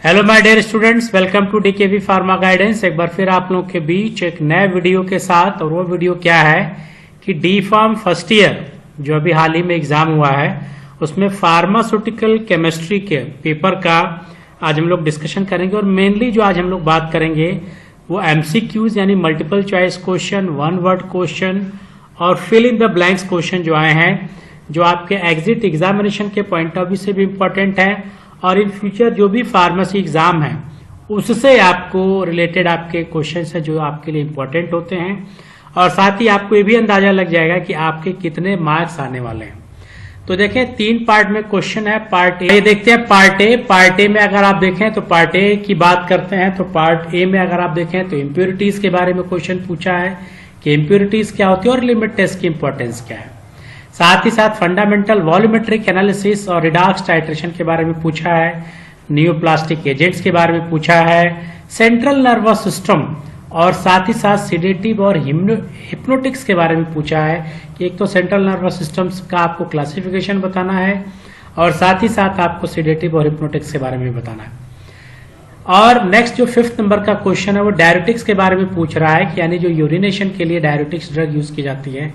Hello my dear students, welcome to DKV pharma guidance. एक बार फिर आप लोगों के बीच एक नए वीडियो के साथ। और वो वीडियो क्या है कि डी फार्म फर्स्ट ईयर जो अभी हाल ही में एग्जाम हुआ है उसमें फार्मास्यूटिकल केमिस्ट्री के पेपर का आज हम लोग डिस्कशन करेंगे। और मेनली जो आज हम लोग बात करेंगे वो एमसीक्यूज यानी multiple choice question, one word question और fill in the blanks question जो आए हैं, जो आपके एग्जिट एग्जामिनेशन के पॉइंट ऑफ व्यू से भी इम्पोर्टेंट है और इन फ्यूचर जो भी फार्मेसी एग्जाम है उससे आपको रिलेटेड आपके क्वेश्चन है जो आपके लिए इम्पोर्टेंट होते हैं। और साथ ही आपको ये भी अंदाजा लग जाएगा कि आपके कितने मार्क्स आने वाले हैं। तो देखें, 3 पार्ट में क्वेश्चन है। पार्ट ए देखते हैं। पार्ट ए में अगर आप देखें तो पार्ट ए की बात करते हैं तो पार्ट ए में अगर आप देखें तो इम्प्योरिटीज के बारे में क्वेश्चन पूछा है कि इम्प्योरिटीज क्या होती है और लिमिट टेस्ट की इंपॉर्टेंस क्या है। साथ ही साथ फंडामेंटल वॉल्यूमेट्रिक एनालिसिस और रिडॉक्स टाइट्रेशन के बारे में पूछा है, न्यूप्लास्टिक एजेंट्स के बारे में पूछा है, सेंट्रल नर्वस सिस्टम और साथ ही साथ सिडेटिव और हिप्नोटिक्स के बारे में पूछा है कि एक तो सेंट्रल नर्वस सिस्टम का आपको क्लासिफिकेशन बताना है और साथ ही साथ आपको सिडेटिव और हिप्नोटिक्स के बारे में बताना है। और नेक्स्ट जो 5th नंबर का क्वेश्चन है वो डायरेटिक्स के बारे में पूछ रहा है कि यानी जो यूरिनेशन के लिए डायरेटिक्स ड्रग यूज की जाती है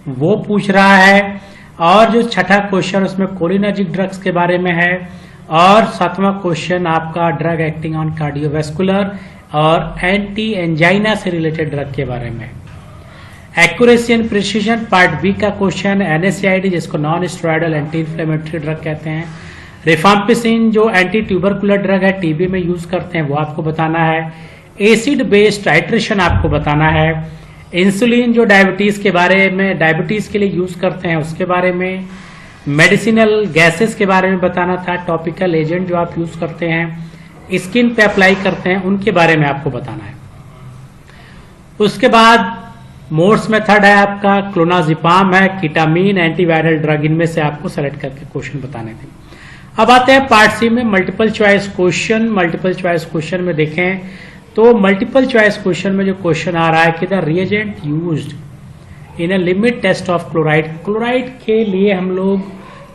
वो पूछ रहा है। और जो 6ठा क्वेश्चन उसमें कोलिनर्जिक ड्रग्स के बारे में है। और 7वां क्वेश्चन आपका ड्रग एक्टिंग ऑन कार्डियोवैस्कुलर और एंटी एंजाइना से रिलेटेड ड्रग के बारे में। Accuracy and precision part B का क्वेश्चन, एनएसएआईडी जिसको non steroidal anti inflammatory drug कहते हैं, रिफाम्पिसिन जो एंटी ट्यूबरकुलर ड्रग है टीबी में यूज करते हैं वो आपको बताना है, एसिड बेस्ड टाइट्रेशन आपको बताना है, इंसुलिन जो डायबिटीज के बारे में डायबिटीज के लिए यूज करते हैं उसके बारे में, मेडिसिनल गैसेस के बारे में बताना था, टॉपिकल एजेंट जो आप यूज करते हैं स्किन पे अप्लाई करते हैं उनके बारे में आपको बताना है। उसके बाद मोड्स मेथड है आपका, क्लोनाजिपाम है, कीटामीन, एंटीवायरल ड्रग, इनमें से आपको सेलेक्ट करके क्वेश्चन बताने थे। अब आते हैं पार्ट सी में multiple choice question. Multiple choice question में देखें तो मल्टीपल चॉइस क्वेश्चन में जो क्वेश्चन आ रहा है कि the reagent used in a limit test of chloride, chloride के लिए हम लोग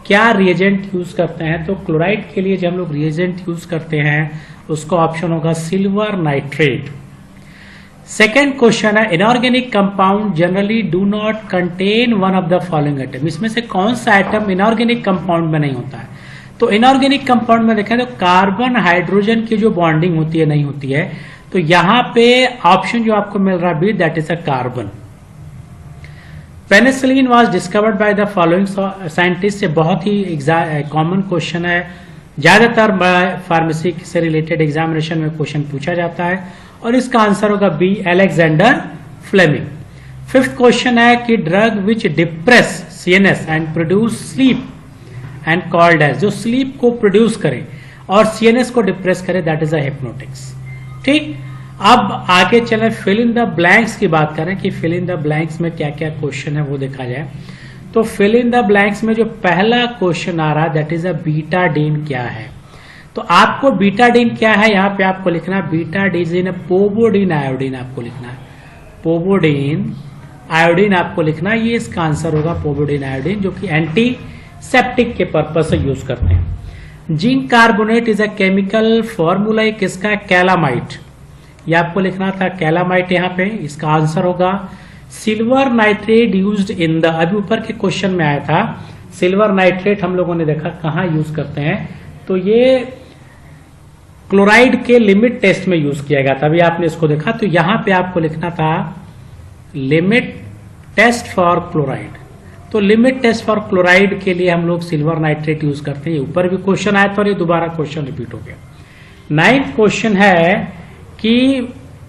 क्या रिएजेंट यूज करते हैं। तो क्लोराइड के लिए जो हम लोग रिएजेंट यूज करते हैं उसका ऑप्शन होगा सिल्वर नाइट्रेट। सेकेंड क्वेश्चन है inorganic compound generally do not contain one of the following item, इसमें से कौन सा आइटम इनऑर्गेनिक कंपाउंड में नहीं होता है। तो इनऑर्गेनिक कंपाउंड में देखें तो कार्बन हाइड्रोजन की जो बॉन्डिंग होती है नहीं होती है। तो यहां पे ऑप्शन जो आपको मिल रहा है that is a carbon. Penicillin was discovered by the following scientist, से बहुत ही कॉमन क्वेश्चन है, ज्यादातर फार्मेसी से रिलेटेड एग्जामिनेशन में क्वेश्चन पूछा जाता है और इसका आंसर होगा B, Alexander Fleming. 5th question है कि drug which depress CNS and produce sleep and called as, जो स्लीप को प्रोड्यूस करे और सीएनएस को डिप्रेस करे दैट इज अ हिप्नोटिक्स। ठीक, अब आगे चले फिल इन द ब्लैंक्स की बात करें कि फिल इन द ब्लैंक्स में क्या क्या क्वेश्चन है वो देखा जाए। तो फिल इन द ब्लैंक्स में जो पहला क्वेश्चन आ रहा है दैट इज अ बीटाडीन क्या है। तो आपको बीटाडीन क्या है यहाँ पे आपको लिखना है बीटाडीन पोवोडीन आयोडीन आपको लिखना है, पोवोडीन आयोडीन आपको लिखना है, ये इसका आंसर होगा पोवोडीन आयोडीन जो कि एंटीसेप्टिक के पर्पज से यूज करते हैं। Zinc carbonate is a chemical formula किसका, कैलामाइट, ये आपको लिखना था कैलामाइट यहाँ पे, इसका आंसर होगा silver nitrate used in the, अभी ऊपर के क्वेश्चन में आया था सिल्वर नाइट्रेट हम लोगों ने देखा कहाँ यूज करते हैं, तो ये क्लोराइड के लिमिट टेस्ट में यूज किया गया था, अभी आपने इसको देखा। तो यहां पे आपको लिखना था लिमिट टेस्ट फॉर क्लोराइड। तो लिमिट टेस्ट फॉर क्लोराइड के लिए हम लोग सिल्वर नाइट्रेट यूज करते हैं, ऊपर भी क्वेश्चन आया था और ये दोबारा क्वेश्चन रिपीट हो गया। 9th क्वेश्चन है कि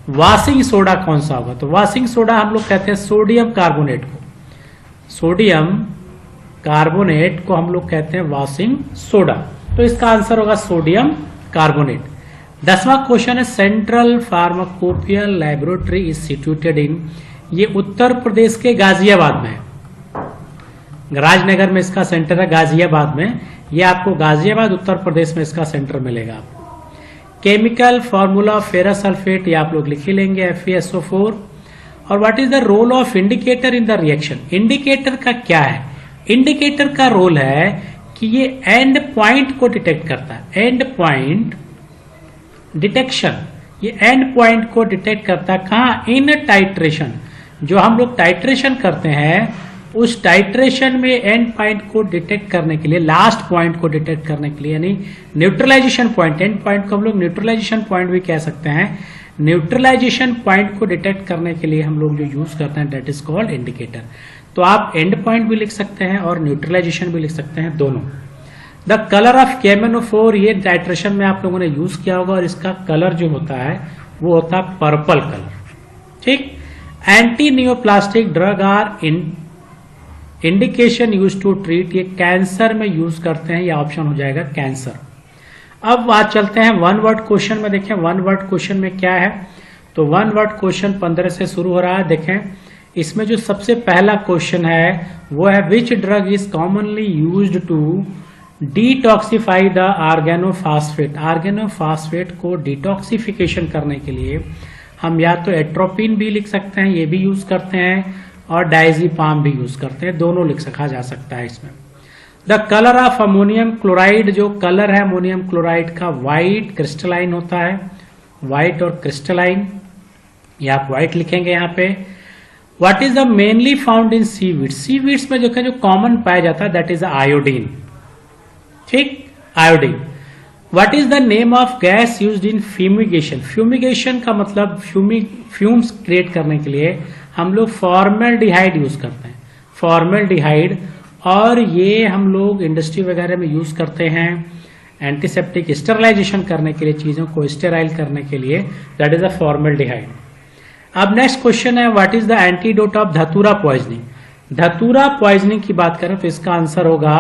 वॉशिंग सोडा कौन सा होगा। तो वॉशिंग सोडा हम लोग कहते हैं सोडियम कार्बोनेट को, सोडियम कार्बोनेट को हम लोग कहते हैं वॉशिंग सोडा, तो इसका आंसर होगा सोडियम कार्बोनेट। 10वां क्वेश्चन है central pharmacopoeial laboratory is situated in, ये उत्तर प्रदेश के गाजियाबाद में है, राजनगर में इसका सेंटर है, गाजियाबाद में, ये आपको गाजियाबाद उत्तर प्रदेश में इसका सेंटर मिलेगा आपको। केमिकल फॉर्मूला फेरस सल्फेट ये आप लोग लिख ही लेंगे FeSO4। और what is the role of indicator in the reaction, indicator का क्या है। इंडिकेटर का रोल है कि ये एंड पॉइंट को डिटेक्ट करता है, एंड पॉइंट डिटेक्शन, ये एंड पॉइंट को डिटेक्ट करता है कहाँ, इन टाइट्रेशन। जो हम लोग टाइट्रेशन करते हैं उस टाइट्रेशन में एंड पॉइंट को डिटेक्ट करने के लिए, लास्ट पॉइंट को डिटेक्ट करने के लिए, यानी न्यूट्रलाइजेशन पॉइंट, एंड पॉइंट को हम लोग न्यूट्रलाइजेशन पॉइंट भी कह सकते हैं। न्यूट्रलाइजेशन पॉइंट को डिटेक्ट करने के लिए हम लोग जो यूज करते हैं दैट इज कॉल्ड इंडिकेटर। तो आप एंड पॉइंट भी लिख सकते हैं और न्यूट्रलाइजेशन भी लिख सकते हैं, दोनों। द कलर ऑफ KMnO4, ये टाइट्रेशन में आप लोगों ने यूज किया होगा और इसका कलर जो होता है वो होता है पर्पल कलर, ठीक। Anti neoplastic drug are indication use to treat, ये कैंसर में यूज करते हैं, ये ऑप्शन हो जाएगा कैंसर। अब बात चलते हैं वन वर्ड क्वेश्चन में। देखें वन वर्ड क्वेश्चन में क्या है, तो वन वर्ड क्वेश्चन 15 से शुरू हो रहा है। देखें इसमें जो सबसे पहला क्वेश्चन है वो है which drug is commonly used to detoxify the organophosphate. Organophosphate को डिटॉक्सिफिकेशन करने के लिए हम या तो एट्रोपिन भी लिख सकते हैं, ये भी यूज करते हैं, और डायजीपाम भी यूज करते हैं, दोनों लिख सका जा सकता है इसमें। The colour of ammonium chloride, जो कलर है अमोनियम क्लोराइड का व्हाइट क्रिस्टलाइन होता है, व्हाइट और क्रिस्टलाइन, ये आप व्हाइट लिखेंगे यहाँ पे। What is the mainly found in seaweed, seaweeds में जो कॉमन पाया जाता है दैट इज आयोडीन, ठीक, iodine. What is the name of gas used in fumigation, fumigation का मतलब फ्यूम्स क्रिएट करने के लिए हम लोग फॉर्मेल्डिहाइड यूज करते हैं, फॉर्मेल्डिहाइड, और ये हम लोग इंडस्ट्री वगैरह में यूज करते हैं एंटीसेप्टिक स्टेरिलाइजेशन करने के लिए, चीजों को स्टेराइल करने के लिए, दैट इज अ फॉर्मेल्डिहाइड। अब नेक्स्ट क्वेश्चन है what is the antidote of धतूरा पॉइजनिंग। धतूरा पॉइजनिंग की बात करें तो इसका आंसर होगा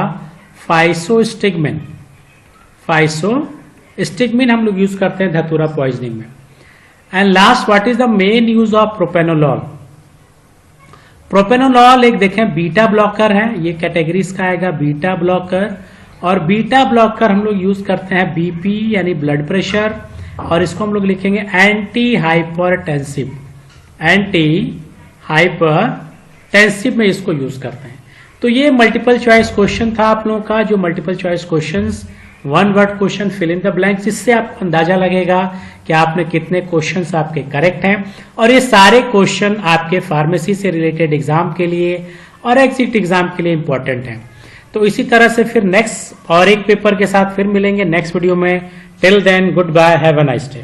फाइसोस्टिग्मिन, फाइसोस्टिग्मिन हम लोग यूज करते हैं धतूरा पॉइजनिंग में। And last what is the main use of propranolol. Propranolol एक देखें बीटा ब्लॉकर है, ये कैटेगरी इसका आएगा बीटा ब्लॉकर, और बीटा ब्लॉकर हम लोग यूज करते हैं बीपी यानी ब्लड प्रेशर, और इसको हम लोग लिखेंगे एंटी हाइपरटेंसिव, एंटी हाइपरटेंसिव में इसको यूज करते हैं। तो ये मल्टीपल चॉइस क्वेश्चन था आप लोगों का, जो multiple choice questions, one word question, fill in the blanks, इससे आपको अंदाजा लगेगा कि आपने कितने क्वेश्चंस आपके करेक्ट हैं। और ये सारे क्वेश्चन आपके फार्मेसी से रिलेटेड एग्जाम के लिए और एग्जिट एग्जाम के लिए इंपॉर्टेंट हैं। तो इसी तरह से फिर नेक्स्ट और एक पेपर के साथ फिर मिलेंगे नेक्स्ट वीडियो में। Till then goodbye, have a nice day.